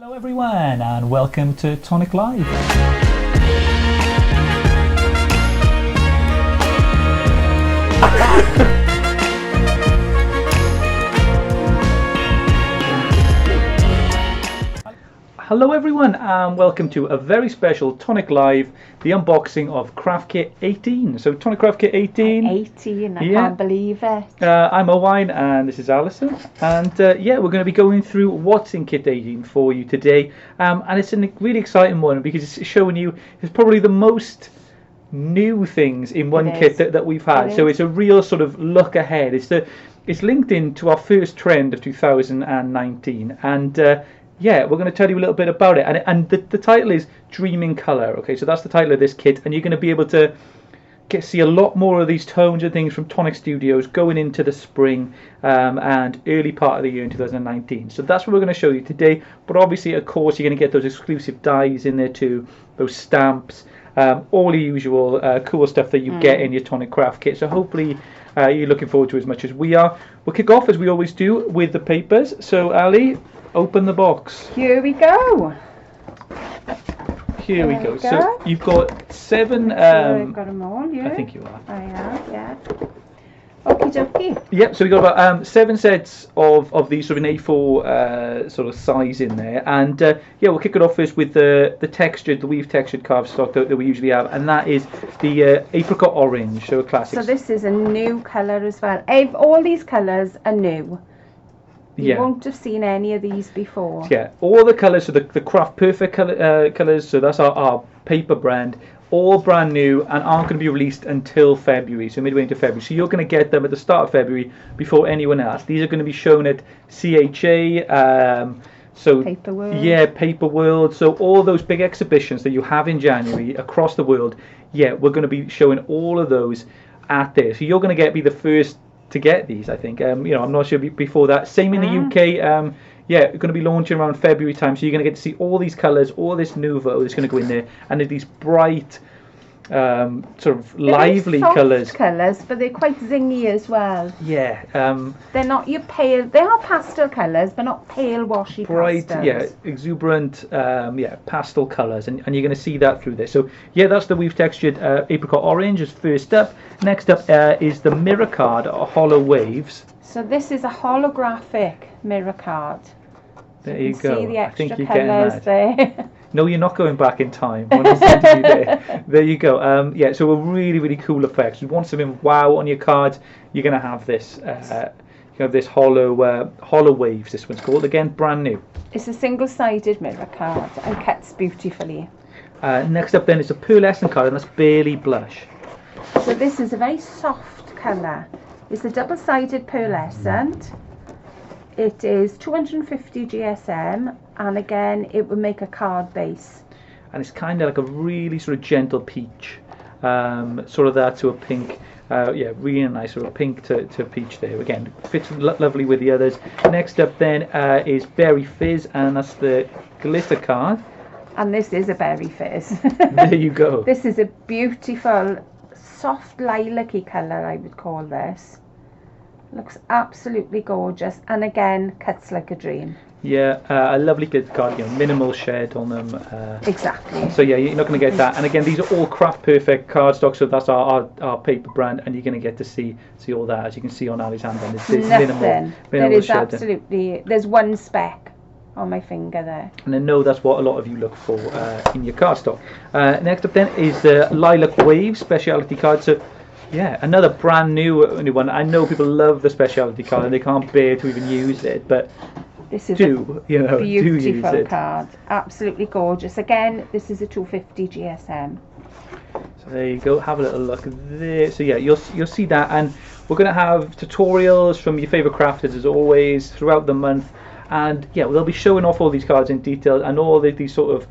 Hello everyone and welcome to Tonic Live. Hello everyone and welcome to a very special Tonic Live, the unboxing of Craft Kit 18. So Tonic Craft Kit 18. 18, I can't believe it. I'm Owain and this is Alison. And yeah, we're going to be going through what's in Kit 18 for you today. And it's a really exciting one because it's showing you it's probably the most new things in one kit that we've had. So it's a real sort of look ahead. It's linked into our first trend of 2019. And yeah, we're going to tell you a little bit about it, and the title is Dream in Colour. Okay, so that's the title of this kit, and you're going to be able to see a lot more of these tones and things from Tonic Studios going into the spring and early part of the year in 2019. So that's what we're going to show you today. But obviously, of course, you're going to get those exclusive dies in there too, those stamps, all the usual cool stuff that you get in your Tonic Craft Kit. So hopefully you're looking forward to it as much as we are. We'll kick off as we always do with the papers. So Ali, open the box. Here we go. Here we go. So you've got 7. I've got them all, yeah. I think you are. I have, yeah. Okie dokie. Yep, so we've got about 7 sets of these sort of an A4 sort of size in there. And yeah, we'll kick it off first with the textured, the weave textured carved stock that we usually have. And that is the apricot orange, so a classic. So this is a new colour as well. All these colours are new. You won't have seen any of these before. Yeah, all the colours, so the Craft Perfect colours, so that's our paper brand, all brand new and aren't going to be released until February, so midway into February. So you're going to get them at the start of February before anyone else. These are going to be shown at CHA, so Paper World. Yeah, Paper World. So all those big exhibitions that you have in January across the world, yeah, we're going to be showing all of those at there. So you're going to be the first to get these, I think. You know, I'm not sure before that. Same in the UK. Yeah, we're going to be launching around February time, so you're going to get to see all these colours, all this Nuvo that's going to go in there, and there's these bright, sort of lively colours. Colours, but they're quite zingy as well. Yeah. They're not your pale. They are pastel colours, but not pale washy bright, pastels. Yeah, exuberant, yeah, pastel colours, and you're going to see that through this. So yeah, that's the weave textured apricot orange is first up. Next up is the mirror card, Hollow Waves. So this is a holographic mirror card. There you go. See the extra I think you're colours there. No, you're not going back in time. When I sent you there. There you go. Yeah, so a really, really cool effect. You want something wow on your cards, you're going to have this. You have this hollow waves. This one's called, again, brand new. It's a single-sided mirror card and cuts beautifully. Next up then is a pearlescent card, and that's Barely Blush. So this is a very soft colour. It's a double-sided pearlescent. It is 250 GSM, and again it would make a card base. And it's kind of like a really sort of gentle peach, sort of that to a pink. Yeah, really nice sort of pink to peach there. Again, fits lovely with the others. Next up then is Berry Fizz, and that's the glitter card. And this is a Berry Fizz. There you go. This is a beautiful, soft lilac-y colour, I would call this. Looks absolutely gorgeous, and again cuts like a dream. Yeah, a lovely glitter card, you know, minimal shed on them. Exactly. So yeah, you're not going to get that. And again, these are all Craft Perfect cardstock, so that's our paper brand, and you're going to get to see all that, as you can see on Ali's hand. And there's minimal there is shed. Absolutely. There's one speck on my finger there. And I know that's what a lot of you look for in your cardstock. Next up then is the Lilac Wave Speciality Card. So yeah, another brand new one. I know people love the Speciality Card and they can't bear to even use it, but this is do use it. Card. Absolutely gorgeous. Again, this is a 250 GSM. So there you go. Have a little look there. So yeah, you'll see that, and we're going to have tutorials from your favourite crafters as always throughout the month. And yeah, they'll be showing off all these cards in detail and all these sort of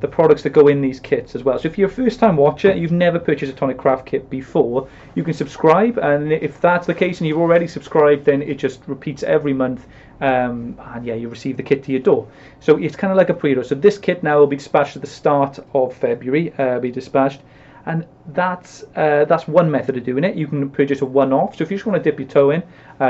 the products that go in these kits as well. So if you're a first time watcher, you've never purchased a Tonic Craft Kit before, you can subscribe, and if that's the case and you've already subscribed, then it just repeats every month, and yeah, you receive the kit to your door. So it's kind of like a pre-order. So this kit now will be dispatched at the start of February, be dispatched, and that's one method of doing it. You can purchase a one-off. So if you just want to dip your toe in,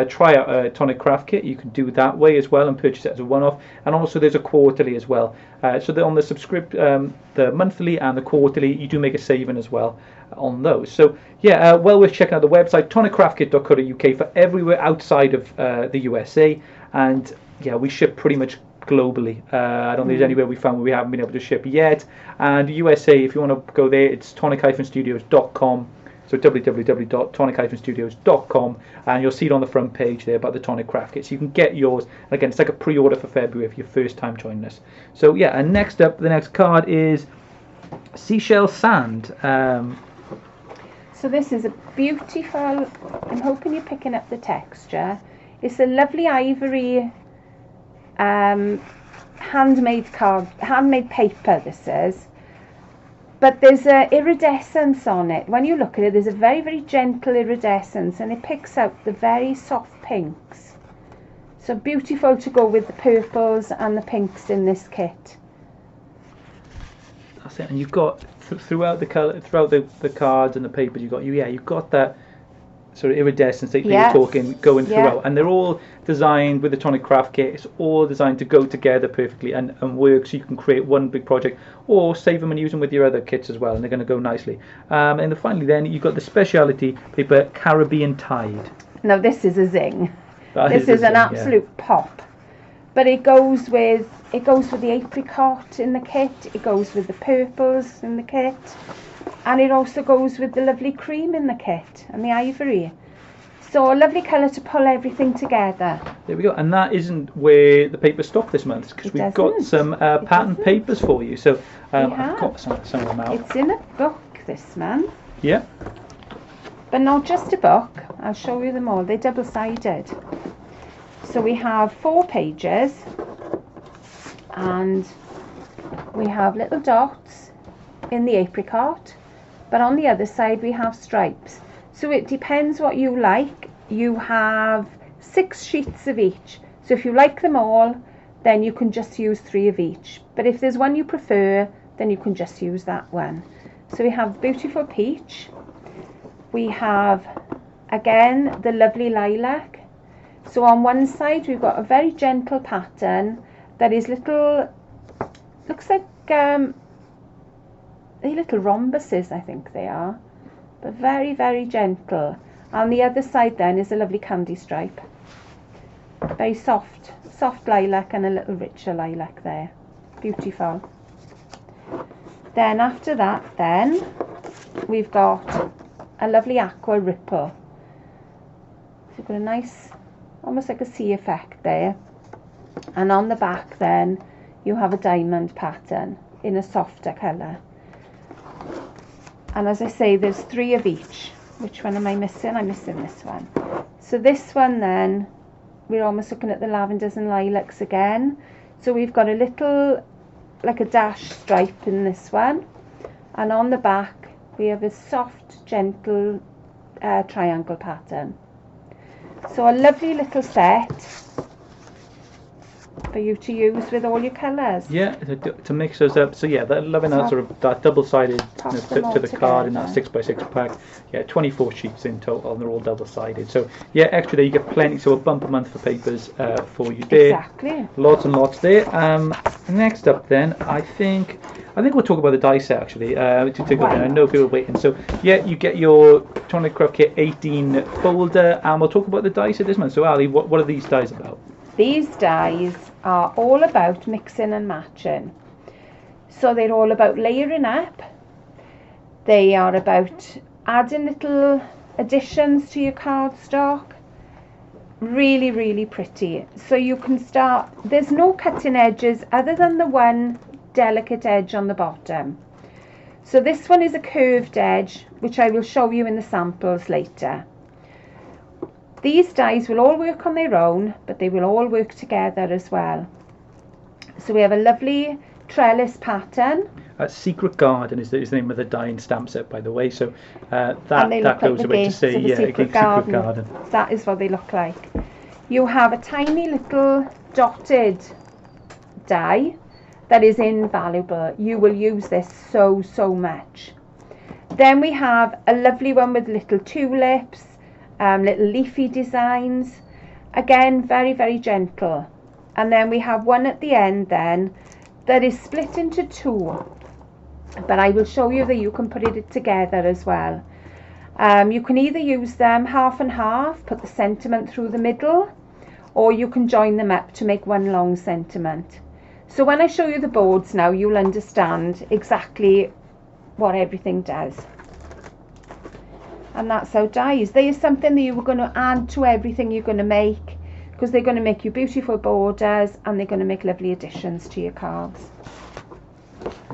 try out a Tonic Craft Kit. You can do that way as well and purchase it as a one-off. And also there's a quarterly as well. So that on the monthly and the quarterly, you do make a saving as well on those. So yeah, well worth checking out the website toniccraftkit.co.uk for everywhere outside of the USA. And yeah, we ship pretty much globally. I don't think there's anywhere we found where we haven't been able to ship yet. And USA, if you want to go there, it's tonic-studios.com. So www.tonic-studios.com, and you'll see it on the front page there about the Tonic Craft Kit. So you can get yours. Again, it's like a pre-order for February if you're first time joining us. So yeah, and next up, the next card is Seashell Sand. So this is a beautiful, I'm hoping you're picking up the texture. It's a lovely ivory handmade paper, this is. But there's a iridescence on it. When you look at it, there's a very, very gentle iridescence, and it picks out the very soft pinks. So beautiful to go with the purples and the pinks in this kit. That's it. And you've got throughout the cards and the papers, you've got that sort of iridescence that you're talking going throughout, and they're all designed with the Tonic Craft Kit. It's all designed to go together perfectly and work, so you can create one big project or save them and use them with your other kits as well, and they're going to go nicely. And then finally, then you've got the Speciality paper Caribbean Tide. Now this is a zing. This is an absolute pop. But it goes with the apricot in the kit. It goes with the purples in the kit. And it also goes with the lovely cream in the kit and the ivory. So a lovely colour to pull everything together. There we go. And that isn't where the paper stopped this month, because we've got some pattern papers for you. So I've got some of them out. It's in a book this month. Yeah. But not just a book. I'll show you them all. They're double-sided. So we have 4 pages. And we have little dots in the apricot. But on the other side we have stripes. So it depends what you like. You have 6 sheets of each. So if you like them all, then you can just use 3 of each. But if there's one you prefer, then you can just use that one. So we have beautiful peach. We have, again, the lovely lilac. So on one side we've got a very gentle pattern that is little, looks like little rhombuses, I think they are, but very, very gentle. On the other side then is a lovely candy stripe, very soft lilac and a little richer lilac there, beautiful. Then after that then we've got a lovely Aqua Ripple. So we've got a nice, almost like a sea effect there, and on the back then you have a diamond pattern in a softer colour. And as I say, there's 3 of each. Which one am I missing? I'm missing this one. So this one then, we're almost looking at the lavenders and lilacs again. So we've got a little, like a dash stripe in this one. And on the back, we have a soft, gentle triangle pattern. So a lovely little set for you to use with all your colours. Yeah, to mix those up. So yeah, loving that sort of that double-sided to the card in that 6x6 pack. Yeah, 24 sheets in total, and they're all double-sided. So yeah, extra there, you get plenty. So a bumper month for papers for you there. Exactly. Lots and lots there. Next up then, I think we'll talk about the die set actually. I know people are waiting. So yeah, you get your Tonic Craft Kit 18 folder, and we'll talk about the die set this month. So Ali, what are these dies about? These dies are all about mixing and matching. So they're all about layering up. They are about adding little additions to your cardstock. Really, really pretty. So you can start, there's no cutting edges other than the one delicate edge on the bottom. So this one is a curved edge, which I will show you in the samples later. These dies will all work on their own, but they will all work together as well. So we have a lovely trellis pattern. Secret Garden is the name of the die and stamp set, by the way. So that goes like away to say, yeah, Secret Garden. That is what they look like. You have a tiny little dotted die that is invaluable. You will use this so much. Then we have a lovely one with little tulips, little leafy designs. Again, very, very gentle. And then we have one at the end then that is split into two. But I will show you that you can put it together as well. You can either use them half and half, put the sentiment through the middle, or you can join them up to make one long sentiment. So when I show you the boards now, you'll understand exactly what everything does. And that's how dies. They are something that you are going to add to everything you're going to make, because they're going to make you beautiful borders and they're going to make lovely additions to your cards.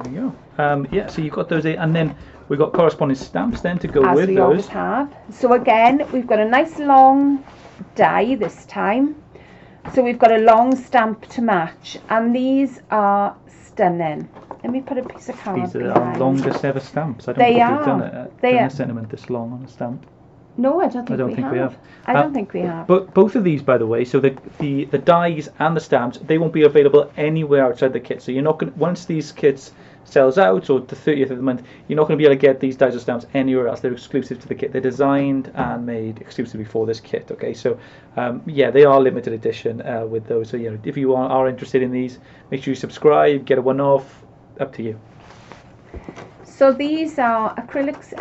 There you go. Yeah, so you've got those there, and then we've got corresponding stamps then to go As with we those. always have. So again, we've got a nice long die this time. So we've got a long stamp to match, and these are stunning. Let me put a piece of card These are our behind. longest ever stamps. I don't They think are. we've done it. They Done are. a sentiment this long on a stamp. No, I don't think we have. I don't think we have. But both of these, by the way, so the dies and the stamps, they won't be available anywhere outside the kit. So you're not going, once these kits sells out, or the 30th of the month, you're not going to be able to get these dies or stamps anywhere else. They're exclusive to the kit. They're designed and made exclusively for this kit. Okay, so yeah, they are limited edition with those. So you know, if you are interested in these, make sure you subscribe, get a one-off. Up to you. So these are acrylics,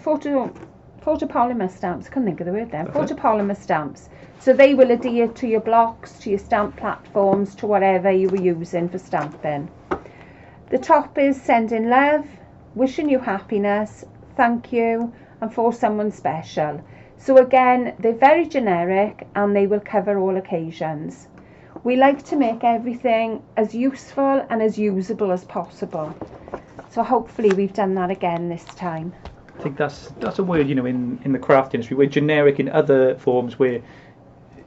photopolymer stamps. I couldn't think of the word there. Photopolymer stamps. So they will adhere to your blocks, to your stamp platforms, to whatever you were using for stamping. The top is sending love, wishing you happiness, thank you, and for someone special. So again, they're very generic and they will cover all occasions. We like to make everything as useful and as usable as possible. So hopefully we've done that again this time. I think that's a word, you know, in the craft industry. We're generic in other forms where,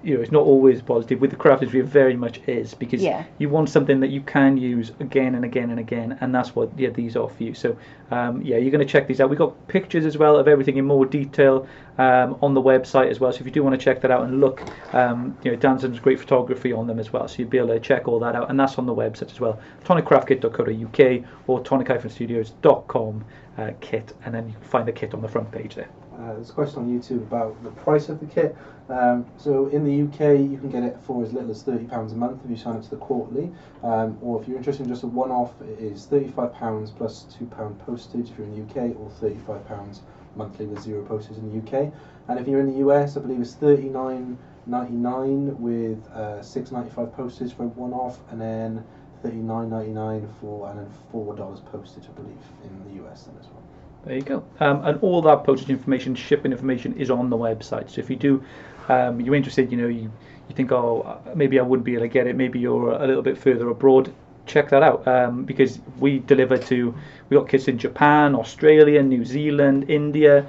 you know, it's not always positive. With the craft industry, it very much is, because you want something that you can use again and again and again, and that's what these are for you. So yeah, you're going to check these out. We've got pictures as well of everything in more detail on the website as well. So if you do want to check that out and look, you know, Dan's done some great photography on them as well. So you'll be able to check all that out, and that's on the website as well. toniccraftkit.co.uk or tonic-studios.com kit, and then you can find the kit on the front page there. There's a question on YouTube about the price of the kit. So in the UK, you can get it for as little as £30 a month if you sign up to the quarterly, or if you're interested in just a one-off, it is £35 plus £2 postage if you're in the UK, or £35 monthly with zero postage in the UK. And if you're in the US, I believe it's $39.99 with $6.95 postage for a one-off, and then $39.99 for, and then $4 postage, I believe, in the US then as well. There you go. And all that postage information, shipping information is on the website. So if you do, you're interested, you know, you think, oh, maybe I wouldn't be able to get it, maybe you're a little bit further abroad, check that out, because we deliver to, we got kits in Japan, Australia, New Zealand, India.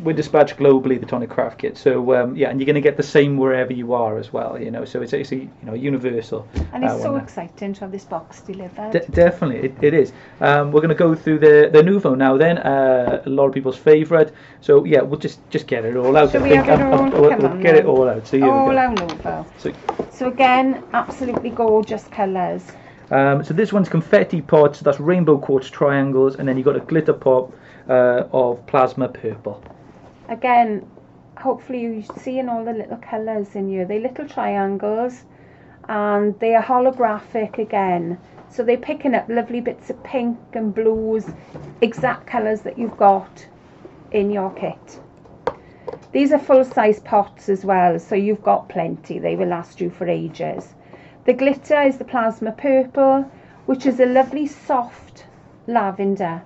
We're dispatched globally, the Tonic Craft Kit. So yeah, and you're going to get the same wherever you are as well, you know. So it's actually, you know, universal. And it's so exciting to have this box delivered. Definitely, it is. We're going to go through the Nuvo now. Then a lot of people's favourite. So yeah, we'll just get it all out. Shall we have it all? We'll get it all out. So all out Nuvo. So again, absolutely gorgeous colours. So this one's confetti pots. That's rainbow quartz triangles, and then you've got a glitter pot of plasma purple. Again, hopefully you're seeing all the little colours in here. They're little triangles and they are holographic again. So they're picking up lovely bits of pink and blues, exact colours that you've got in your kit. These are full-size pots as well, so you've got plenty. They will last you for ages. The glitter is the plasma purple, which is a lovely soft lavender.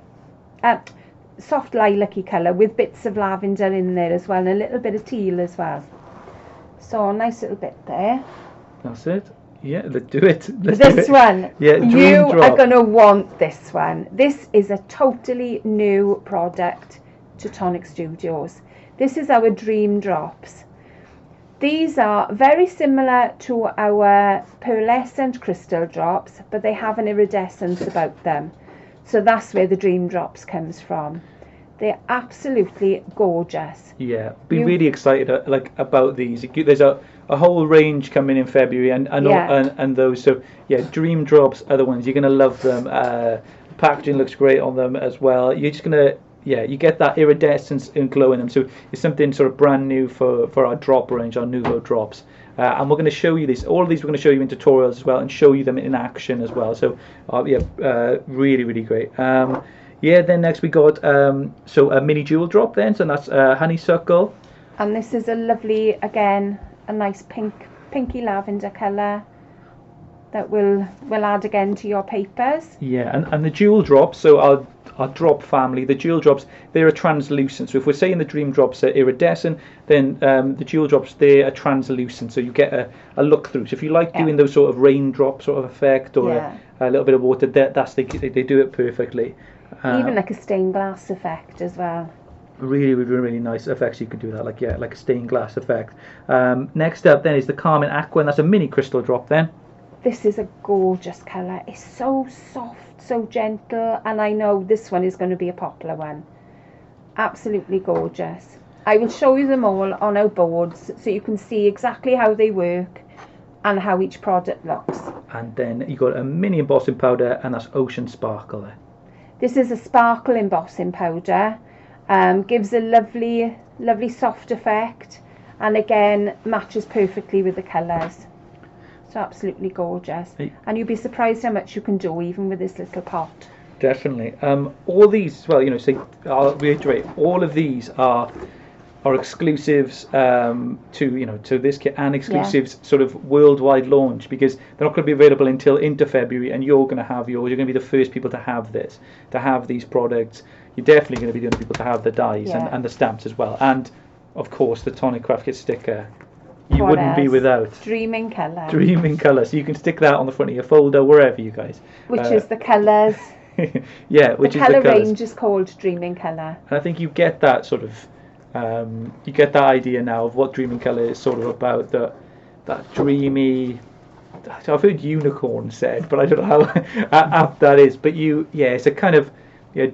Soft lilac-y colour with bits of lavender in there as well, and a little bit of teal as well. So a nice little bit there. That's it. Yeah, let's do it. This one. Yeah, you are going to want this one. This is a totally new product to Tonic Studios. This is our Dream Drops. These are very similar to our pearlescent crystal drops, but they have an iridescence about them. So that's where the Dream Drops comes from. They're absolutely gorgeous. Yeah, be really excited about these. There's a whole range coming in February, and those. So yeah, Dream Drops are the ones you're gonna love them. The packaging looks great on them as well. You're just gonna, yeah, you get that iridescence and glow in them. So it's something sort of brand new for our drop range, our Nuvo drops. And we're going to show you these. All of these we're going to show you in tutorials as well, and show you them in action as well. So really, really great. Yeah, then next we got so a mini jewel drop then, so that's honeysuckle. And this is a lovely, again, a nice pinky lavender colour that we'll add again to your papers. Yeah, and the jewel drops, so our drop family, the jewel drops, they're a translucent. So if we're saying the dream drops are iridescent, then the jewel drops, they are translucent, so you get a look through. So if you like doing those sort of raindrop sort of effect, or a little bit of water, they do it perfectly. Even like a stained glass effect as well. Really, really, really nice effects. You can do that, like a stained glass effect. Next up then is the Carmen Aqua, and that's a mini crystal drop then. This is a gorgeous colour. It's so soft, so gentle, and I know this one is going to be a popular one. Absolutely gorgeous. I will show you them all on our boards so you can see exactly how they work and how each product looks. And then you got a mini embossing powder, and that's Ocean Sparkle there. This is a sparkle embossing powder. Gives a lovely, lovely soft effect, and again matches perfectly with the colours. So absolutely gorgeous, and you'll be surprised how much you can do even with this little pot. Definitely. All these as well, I'll reiterate, all of these are exclusives to this kit, and exclusives sort of worldwide launch, because they're not going to be available until into February, and you're going to have yours. You're going to be the first people to have these products. You're definitely going to be the only people to have the dies and the stamps as well, and of course the Tonic Craft Kit sticker. You wouldn't be without. Dreaming colour. Dreaming colour. So you can stick that on the front of your folder, wherever you guys. Which is the colours. Yeah, which is the colours. The colour range is called Dreaming Colour. And I think you get that sort of, you get that idea now of what Dreaming Colour is sort of about. That dreamy. I've heard unicorn said, but I don't know how apt that is. But it's a kind of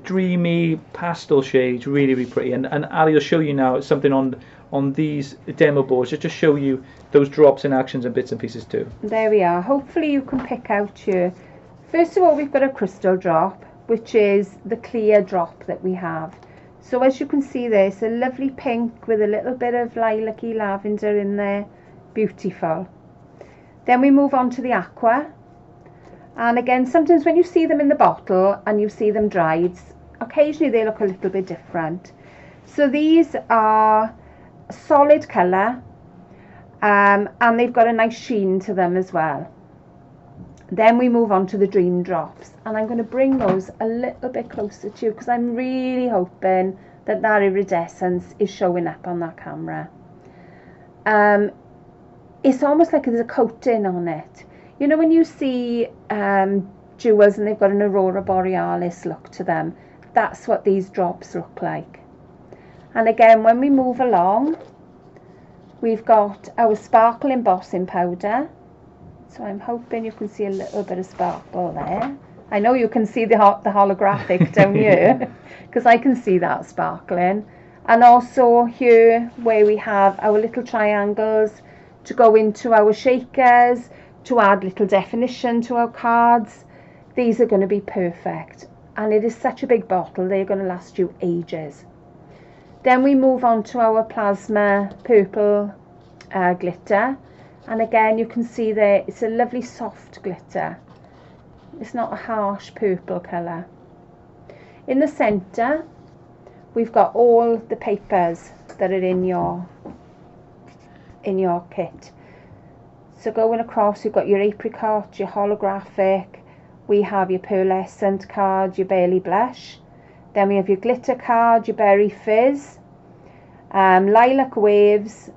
dreamy pastel shades, really, really pretty. And Ali will show you now something on these demo boards just to show you those drops in actions and bits and pieces too. There we are. Hopefully you can pick out here. First of all, we've got a crystal drop, which is the clear drop that we have. So as you can see there, it's a lovely pink with a little bit of lilac-y lavender in there. Beautiful. Then we move on to the aqua. And again, sometimes when you see them in the bottle and you see them dried, occasionally they look a little bit different. So these are solid colour, and they've got a nice sheen to them as well. Then we move on to the dream drops, and I'm going to bring those a little bit closer to you because I'm really hoping that iridescence is showing up on that camera. It's almost like there's a coating on it. You know when you see jewels and they've got an aurora borealis look to them, that's what these drops look like. And again, when we move along, we've got our sparkle embossing powder. So I'm hoping you can see a little bit of sparkle there. I know you can see the holographic down here, because I can see that sparkling. And also here where we have our little triangles to go into our shakers, to add little definition to our cards. These are going to be perfect. And it is such a big bottle, they're going to last you ages. Then we move on to our plasma purple glitter, and again you can see there it's a lovely soft glitter. It's not a harsh purple colour. In the centre we've got all the papers that are in your kit. So going across, you've got your apricot, your holographic, we have your pearlescent card, your barely blush. Then we have your glitter card, your berry fizz, lilac waves,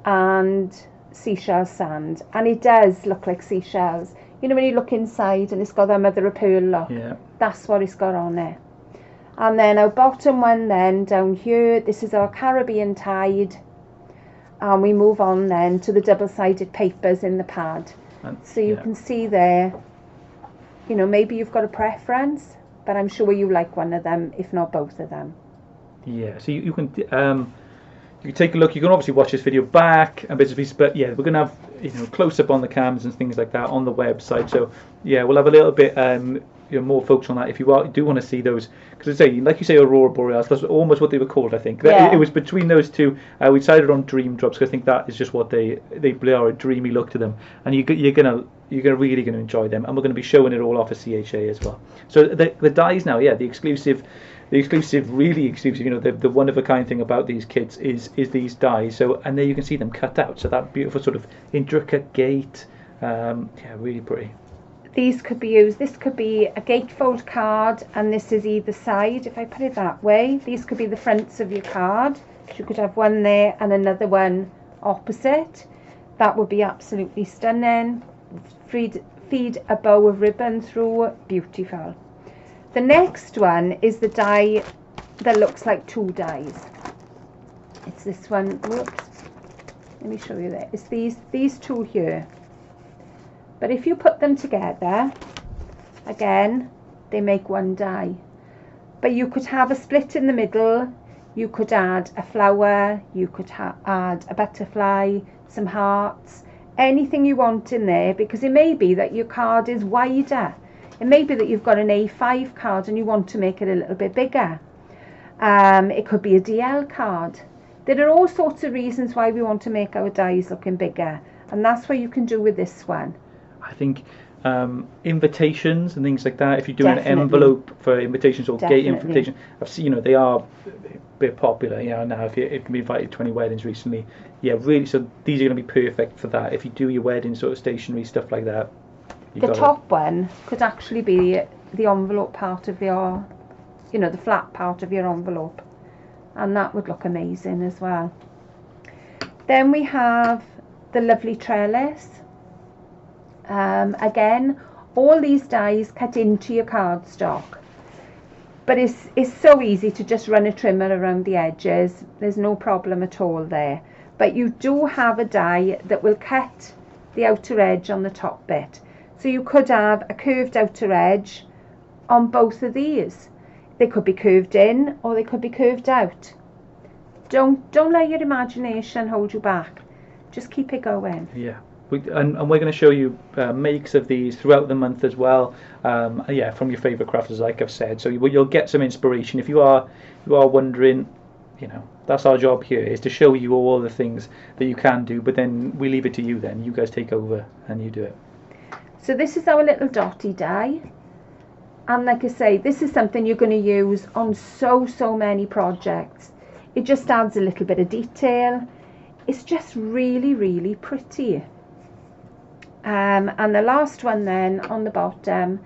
and seashell sand. And it does look like seashells. You know when you look inside and it's got that mother of pearl look? Yeah. That's what it's got on it. And then our bottom one then, down here, this is our Caribbean Tide. And we move on then to the double-sided papers in the pad. So you can see there, maybe you've got a preference, but I'm sure you like one of them, if not both of them. Yeah, so you can take a look. You can obviously watch this video back and bits and pieces, but yeah, we're going to have close up on the cams and things like that on the website. So yeah, we'll have a little bit more focus on that if you do want to see those, because I say, like you say, Aurora Borealis, that's almost what they were called, I think. Yeah. It was between those two. We decided on dream drops because I think that is just what they are, a dreamy look to them, and you're really gonna enjoy them, and we're going to be showing it all off of CHA as well. So the dies now, yeah, the exclusive, really exclusive, the one of a kind thing about these kits is these dies. So, and there you can see them cut out, so that beautiful sort of intricate gate, yeah, really pretty. These could be used, this could be a gatefold card, and this is either side. If I put it that way, these could be the fronts of your card. You could have one there and another one opposite. That would be absolutely stunning. Feed a bow of ribbon through, beautiful. The next one is the die that looks like two dies. It's this one. Whoops. Let me show you that. It's these two here. But if you put them together, again, they make one die. But you could have a split in the middle. You could add a flower. You could add a butterfly, some hearts, anything you want in there, because it may be that your card is wider. It may be that you've got an A5 card and you want to make it a little bit bigger. It could be a DL card. There are all sorts of reasons why we want to make our dies looking bigger, and that's what you can do with this one. I think invitations and things like that, if you're doing Definitely. an envelope for invitations or Definitely. gate invitations, I've seen, they are a bit popular, now. If you've been invited to 20 weddings recently, yeah, really, so these are going to be perfect for that. If you do your wedding sort of stationery, stuff like that. The top one could actually be the envelope part of your, the flat part of your envelope, and that would look amazing as well. Then we have the lovely trellis. Again, all these dies cut into your cardstock, but it's so easy to just run a trimmer around the edges. There's no problem at all there, but you do have a die that will cut the outer edge on the top bit, so you could have a curved outer edge on both of these. They could be curved in or they could be curved out. Don't let your imagination hold you back, just keep it going. Yeah. And we're going to show you makes of these throughout the month as well. Yeah, from your favourite crafters, like I've said. So you'll get some inspiration if you are wondering. That's our job here, is to show you all the things that you can do. But then we leave it to you. Then you guys take over and you do it. So this is our little dotty die, and like I say, this is something you're going to use on so many projects. It just adds a little bit of detail. It's just really pretty. And the last one then on the bottom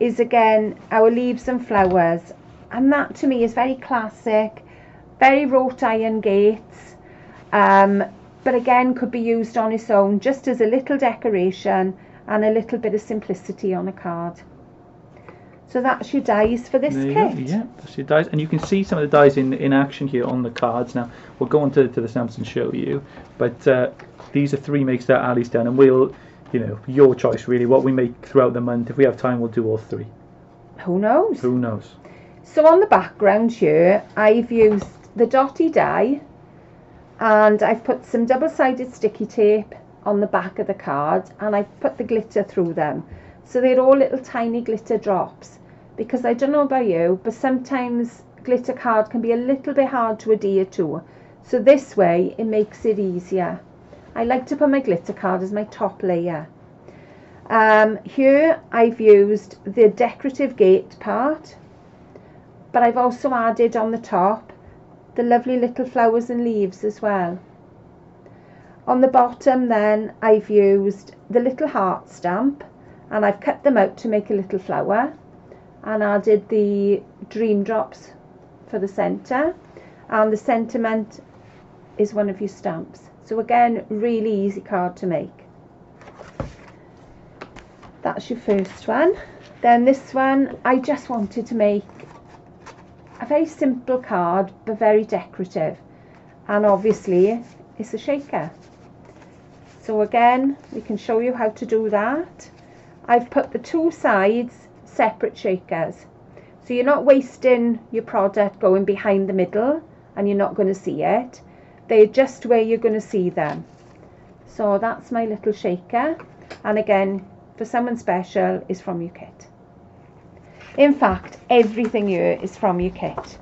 is again our leaves and flowers, and that to me is very classic, very wrought iron gates, but again could be used on its own just as a little decoration and a little bit of simplicity on a card. So that's your dies for this kit. Yeah, that's your dies, and you can see some of the dies in action here on the cards. Now we'll go on to the stamps and show you, but these are 3 makes that Ali's done, and we'll, your choice really, what we make throughout the month. If we have time, we'll do all 3. Who knows? Who knows? So on the background here, I've used the dotty die, and I've put some double-sided sticky tape on the back of the card, and I've put the glitter through them. So they're all little tiny glitter drops, because I don't know about you, but sometimes glitter card can be a little bit hard to adhere to. So this way, it makes it easier. I like to put my glitter card as my top layer. Here I've used the decorative gate part, but I've also added on the top the lovely little flowers and leaves as well. On the bottom then I've used the little heart stamp, and I've cut them out to make a little flower, and added the dream drops for the centre, and the sentiment is one of your stamps. So again, really easy card to make. That's your first one. Then this one, I just wanted to make a very simple card but very decorative, and obviously it's a shaker. So again, we can show you how to do that. I've put the 2 sides separate shakers, so you're not wasting your product going behind the middle and you're not going to see it. They're just where you're going to see them. So that's my little shaker, and again, for someone special, is from your kit. In fact, everything here is from your kit,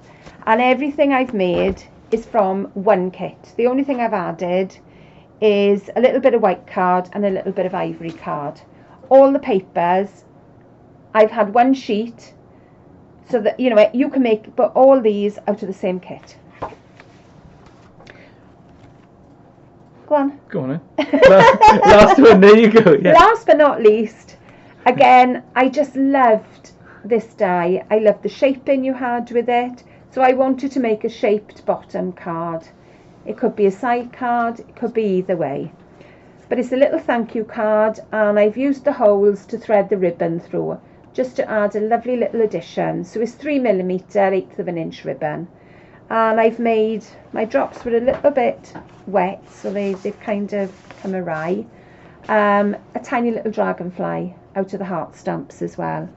and everything I've made is from one kit. The only thing I've added is a little bit of white card and a little bit of ivory card. All the papers, I've had one sheet, so that you know you can make but all these out of the same kit. Go on. Go on then. Last one, there you go. Yeah. Last but not least, again, I just loved this die. I loved the shaping you had with it. So I wanted to make a shaped bottom card. It could be a side card, it could be either way. But it's a little thank you card, and I've used the holes to thread the ribbon through, just to add a lovely little addition. So it's 3mm, 1/8 of an inch ribbon. And I've made, my drops were a little bit wet, so they've kind of come awry. A tiny little dragonfly out of the heart stamps as well.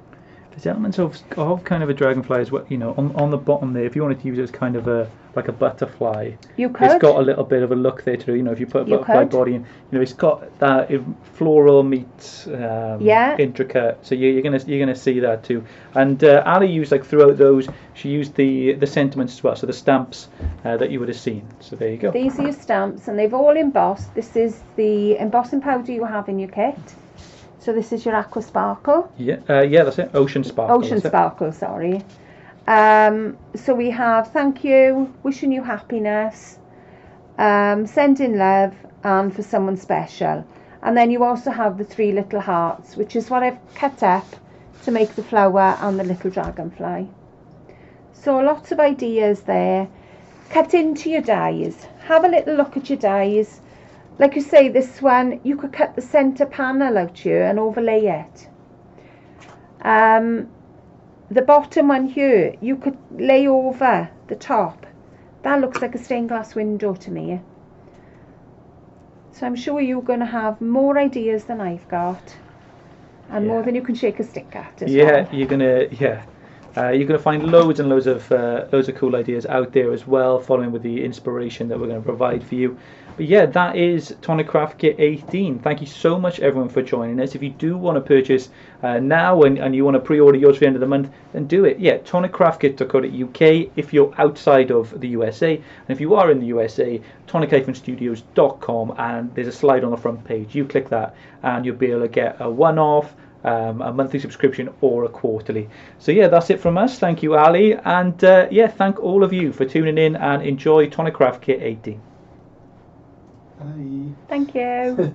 There's elements of kind of a dragonfly as well, you know, on the bottom there. If you wanted to use it as kind of like a butterfly, You could. it's got a little bit of a look there too. You know, if you put a You butterfly could. body in, you know, it's got that floral meets Yeah. intricate. So you're gonna see that too. And Ali used, like, throughout those, she used the sentiments as well. So the stamps that you would have seen. So there you go. These are your stamps, and they've all embossed. This is the embossing powder you have in your kit. So this is your Aqua Sparkle. Yeah, that's it. Ocean Sparkle. Ocean that's it. Sparkle, sorry. So we have thank you, wishing you happiness, sending love, and for someone special. And then you also have the 3 little hearts, which is what I've cut up to make the flower and the little dragonfly. So lots of ideas there. Cut into your dies. Have a little look at your dies. Like you say, this one, you could cut the centre panel out here and overlay it. The bottom one here, you could lay over the top. That looks like a stained glass window to me. So I'm sure you're going to have more ideas than I've got, and more than you can shake a stick at as well. You're gonna find loads and loads of cool ideas out there as well, following with the inspiration that we're going to provide for you. But yeah, that is Tonic Craft Kit 18. Thank you so much, everyone, for joining us. If you do want to purchase now and you want to pre-order yours for the end of the month, then do it. Yeah, toniccraftkit.co.uk if you're outside of the USA, and if you are in the USA, tonic-studios.com, and there's a slide on the front page. You click that, and you'll be able to get a one-off, a monthly subscription, or a quarterly. So yeah, that's it from us. Thank you, Ali, and thank all of you for tuning in, and enjoy Tonic Craft Kit 18. Bye. Thank you.